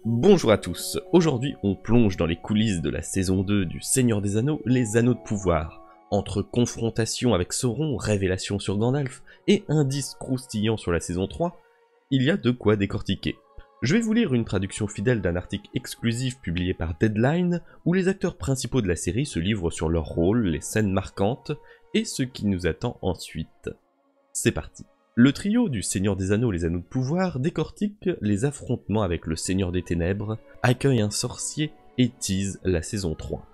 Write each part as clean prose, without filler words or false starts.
Bonjour à tous, aujourd'hui on plonge dans les coulisses de la saison 2 du Seigneur des Anneaux, les Anneaux de Pouvoir. Entre confrontation avec Sauron, révélation sur Gandalf et indices croustillants sur la saison 3, il y a de quoi décortiquer. Je vais vous lire une traduction fidèle d'un article exclusif publié par Deadline, où les acteurs principaux de la série se livrent sur leur rôle, les scènes marquantes, et ce qui nous attend ensuite. C'est parti. Le trio du Seigneur des Anneaux, les Anneaux de Pouvoir décortique les affrontements avec le Seigneur des Ténèbres, accueille un sorcier et tease la saison 3.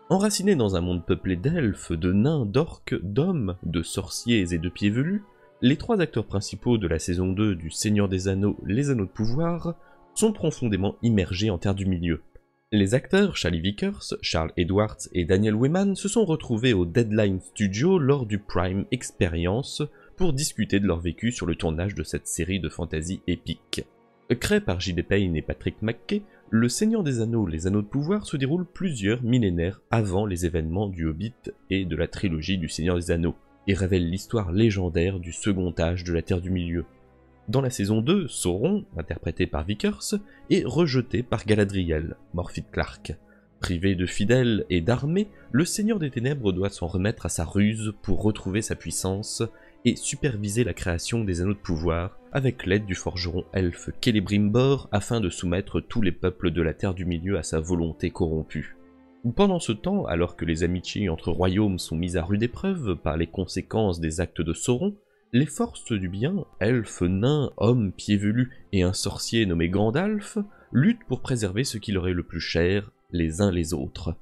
Enracinés dans un monde peuplé d'elfes, de nains, d'orques, d'hommes, de sorciers et de pieds velus, les trois acteurs principaux de la saison 2 du Seigneur des Anneaux, les Anneaux de Pouvoir, sont profondément immergés en Terre du Milieu. Les acteurs Charlie Vickers, Charles Edwards et Daniel Weman se sont retrouvés au Deadline Studio lors du Prime Experience pour discuter de leur vécu sur le tournage de cette série de fantasy épique. Créé par J.D. Payne et Patrick McKay, Le Seigneur des Anneaux, les Anneaux de Pouvoir se déroule plusieurs millénaires avant les événements du Hobbit et de la trilogie du Seigneur des Anneaux, et révèle l'histoire légendaire du second âge de la Terre du Milieu. Dans la saison 2, Sauron, interprété par Vickers, est rejeté par Galadriel, Morfydd Clark. Privé de fidèles et d'armées, le Seigneur des Ténèbres doit s'en remettre à sa ruse pour retrouver sa puissance et superviser la création des Anneaux de Pouvoir avec l'aide du forgeron elfe Celebrimbor afin de soumettre tous les peuples de la Terre du Milieu à sa volonté corrompue. Pendant ce temps, alors que les amitiés entre royaumes sont mises à rude épreuve par les conséquences des actes de Sauron, les forces du bien, elfes, nains, hommes, pieds velus et un sorcier nommé Gandalf, luttent pour préserver ce qui leur est le plus cher, les uns les autres.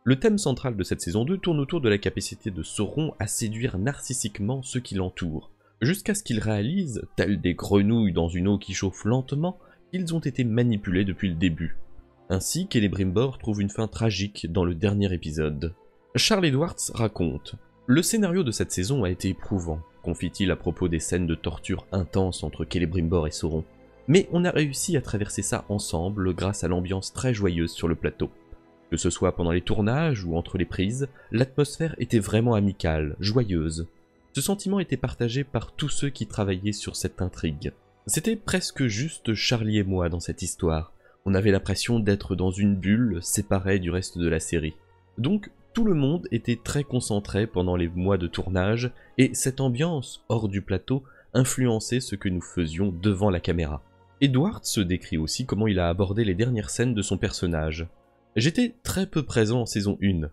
Le thème central de cette saison 2 tourne autour de la capacité de Sauron à séduire narcissiquement ceux qui l'entourent, jusqu'à ce qu'ils réalisent, tels des grenouilles dans une eau qui chauffe lentement, qu'ils ont été manipulés depuis le début. Ainsi, Celebrimbor trouve une fin tragique dans le dernier épisode. Charles Edwards raconte « Le scénario de cette saison a été éprouvant », confie-t-il à propos des scènes de torture intenses entre Celebrimbor et Sauron. Mais on a réussi à traverser ça ensemble grâce à l'ambiance très joyeuse sur le plateau. Que ce soit pendant les tournages ou entre les prises, l'atmosphère était vraiment amicale, joyeuse. Ce sentiment était partagé par tous ceux qui travaillaient sur cette intrigue. C'était presque juste Charlie et moi dans cette histoire. On avait l'impression d'être dans une bulle séparée du reste de la série. Donc tout le monde était très concentré pendant les mois de tournage et cette ambiance hors du plateau influençait ce que nous faisions devant la caméra. Edward se décrit aussi comment il a abordé les dernières scènes de son personnage. J'étais très peu présent en saison 1.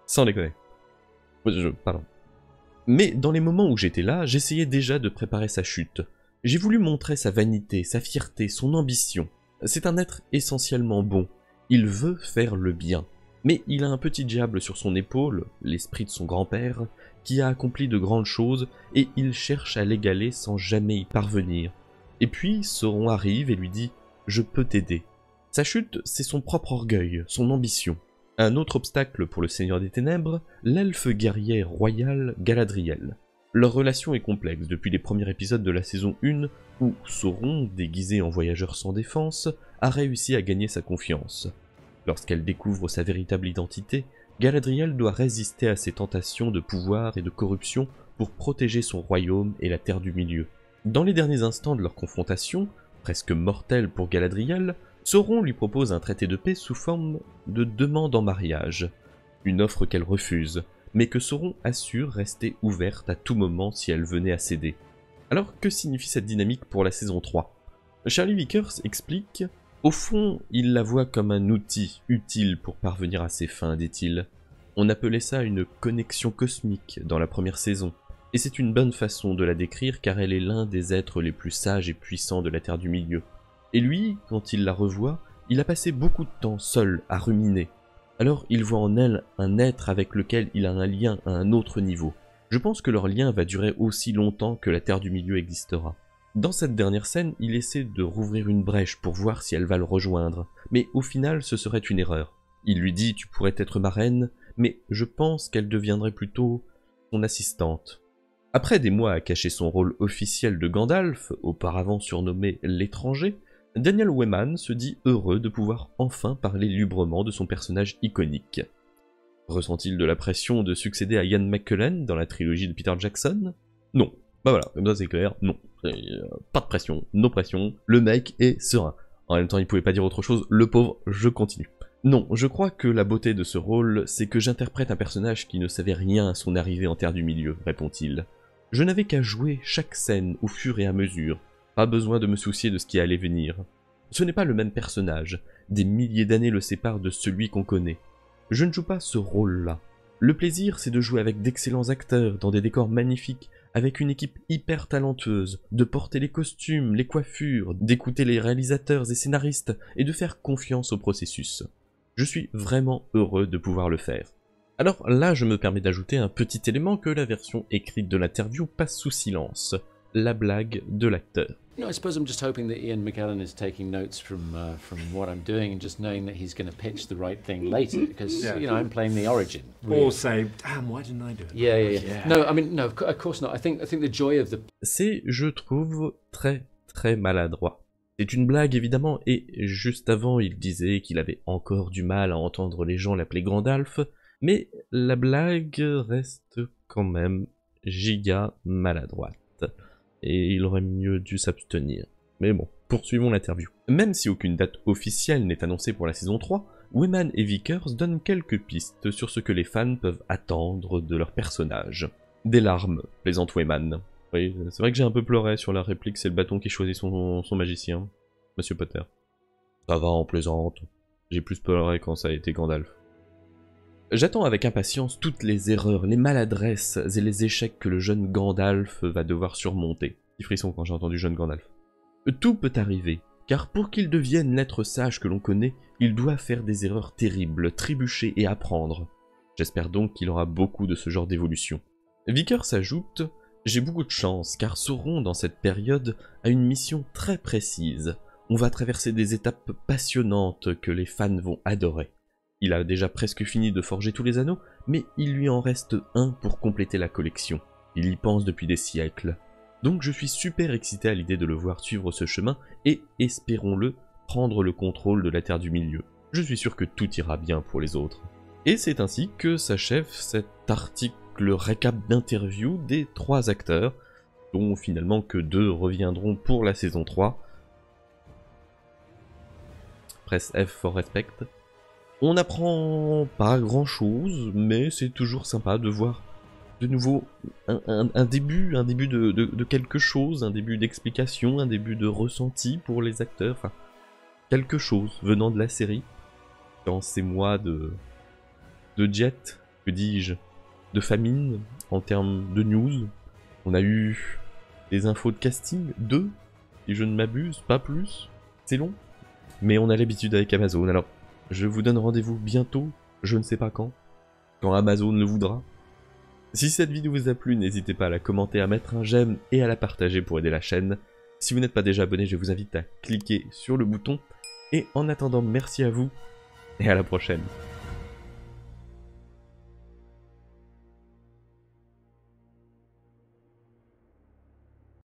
Sans déconner. Pardon. Mais dans les moments où j'étais là, j'essayais déjà de préparer sa chute. J'ai voulu montrer sa vanité, sa fierté, son ambition. C'est un être essentiellement bon. Il veut faire le bien. Mais il a un petit diable sur son épaule, l'esprit de son grand-père, qui a accompli de grandes choses, et il cherche à l'égaler sans jamais y parvenir. Et puis, Sauron arrive et lui dit « Je peux t'aider ». Sa chute, c'est son propre orgueil, son ambition. Un autre obstacle pour le Seigneur des Ténèbres, l'elfe guerrière royale Galadriel. Leur relation est complexe depuis les premiers épisodes de la saison 1, où Sauron, déguisé en voyageur sans défense, a réussi à gagner sa confiance. Lorsqu'elle découvre sa véritable identité, Galadriel doit résister à ses tentations de pouvoir et de corruption pour protéger son royaume et la Terre du Milieu. Dans les derniers instants de leur confrontation, presque mortelle pour Galadriel, Sauron lui propose un traité de paix sous forme de demande en mariage, une offre qu'elle refuse, mais que Sauron assure rester ouverte à tout moment si elle venait à céder. Alors que signifie cette dynamique pour la saison 3 ? Charlie Vickers explique « Au fond, il la voit comme un outil utile pour parvenir à ses fins, dit-il. On appelait ça une connexion cosmique dans la première saison, et c'est une bonne façon de la décrire car elle est l'un des êtres les plus sages et puissants de la Terre du Milieu. Et lui, quand il la revoit, il a passé beaucoup de temps seul à ruminer. Alors il voit en elle un être avec lequel il a un lien à un autre niveau. Je pense que leur lien va durer aussi longtemps que la Terre du Milieu existera. Dans cette dernière scène, il essaie de rouvrir une brèche pour voir si elle va le rejoindre, mais au final ce serait une erreur. Il lui dit « Tu pourrais être ma reine, mais je pense qu'elle deviendrait plutôt son assistante ». Après des mois à cacher son rôle officiel de Gandalf, auparavant surnommé l'étranger, Daniel Weman se dit heureux de pouvoir enfin parler librement de son personnage iconique. Ressent-il de la pression de succéder à Ian McKellen dans la trilogie de Peter Jackson ? Non, Bah voilà, comme ça c'est clair, non. Pas de pression, no pression, le mec est serein. En même temps, il pouvait pas dire autre chose, le pauvre, je continue. Non, je crois que la beauté de ce rôle, c'est que j'interprète un personnage qui ne savait rien à son arrivée en Terre du Milieu, répond-il. Je n'avais qu'à jouer chaque scène au fur et à mesure, pas besoin de me soucier de ce qui allait venir. Ce n'est pas le même personnage, des milliers d'années le séparent de celui qu'on connaît. Je ne joue pas ce rôle-là. Le plaisir, c'est de jouer avec d'excellents acteurs, dans des décors magnifiques, avec une équipe hyper talentueuse, de porter les costumes, les coiffures, d'écouter les réalisateurs et scénaristes, et de faire confiance au processus. Je suis vraiment heureux de pouvoir le faire. Alors là, je me permets d'ajouter un petit élément que la version écrite de l'interview passe sous silence. La blague de l'acteur. You know, I suppose I'm just hoping that Ian McKellen is taking notes from what I'm doing and just knowing that he's going to pitch the right thing later because you know I'm playing the origin. Really. Or say, damn, why didn't I do it? Yeah. No, I mean, no, of course not. I think the joy of the. C'est, je trouve, très maladroit. C'est une blague évidemment, et juste avant il disait qu'il avait encore du mal à entendre les gens l'appeler Gandalf, mais la blague reste quand même giga maladroite. Et il aurait mieux dû s'abstenir. Mais bon, poursuivons l'interview. Même si aucune date officielle n'est annoncée pour la saison 3, Wyman et Vickers donnent quelques pistes sur ce que les fans peuvent attendre de leur personnage. Des larmes, plaisante Wyman. Oui, c'est vrai que j'ai un peu pleuré sur la réplique, c'est le bâton qui choisit son magicien, Monsieur Potter. Ça va, en plaisante. J'ai plus pleuré quand ça a été Gandalf. J'attends avec impatience toutes les erreurs, les maladresses et les échecs que le jeune Gandalf va devoir surmonter. Petit frisson quand j'ai entendu jeune Gandalf. Tout peut arriver, car pour qu'il devienne l'être sage que l'on connaît, il doit faire des erreurs terribles, trébucher et apprendre. J'espère donc qu'il aura beaucoup de ce genre d'évolution. Vickers ajoute « J'ai beaucoup de chance, car Sauron, dans cette période, a une mission très précise. On va traverser des étapes passionnantes que les fans vont adorer. Il a déjà presque fini de forger tous les anneaux, mais il lui en reste un pour compléter la collection. Il y pense depuis des siècles. Donc je suis super excité à l'idée de le voir suivre ce chemin et, espérons-le, prendre le contrôle de la Terre du Milieu. Je suis sûr que tout ira bien pour les autres. » Et c'est ainsi que s'achève cet article récap d'interview des 3 acteurs, dont finalement que 2 reviendront pour la saison 3. Presse F for respect. On n'apprend pas grand chose, mais c'est toujours sympa de voir de nouveau un début de quelque chose, un début d'explication, un début de ressenti pour les acteurs, enfin, quelque chose venant de la série. Dans ces mois de jet, que dis-je, de famine, en termes de news, on a eu des infos de casting, 2, si je ne m'abuse, pas plus, c'est long, mais on a l'habitude avec Amazon, alors je vous donne rendez-vous bientôt, je ne sais pas quand Amazon le voudra. Si cette vidéo vous a plu, n'hésitez pas à la commenter, à mettre un j'aime et à la partager pour aider la chaîne. Si vous n'êtes pas déjà abonné, je vous invite à cliquer sur le bouton. Et en attendant, merci à vous et à la prochaine.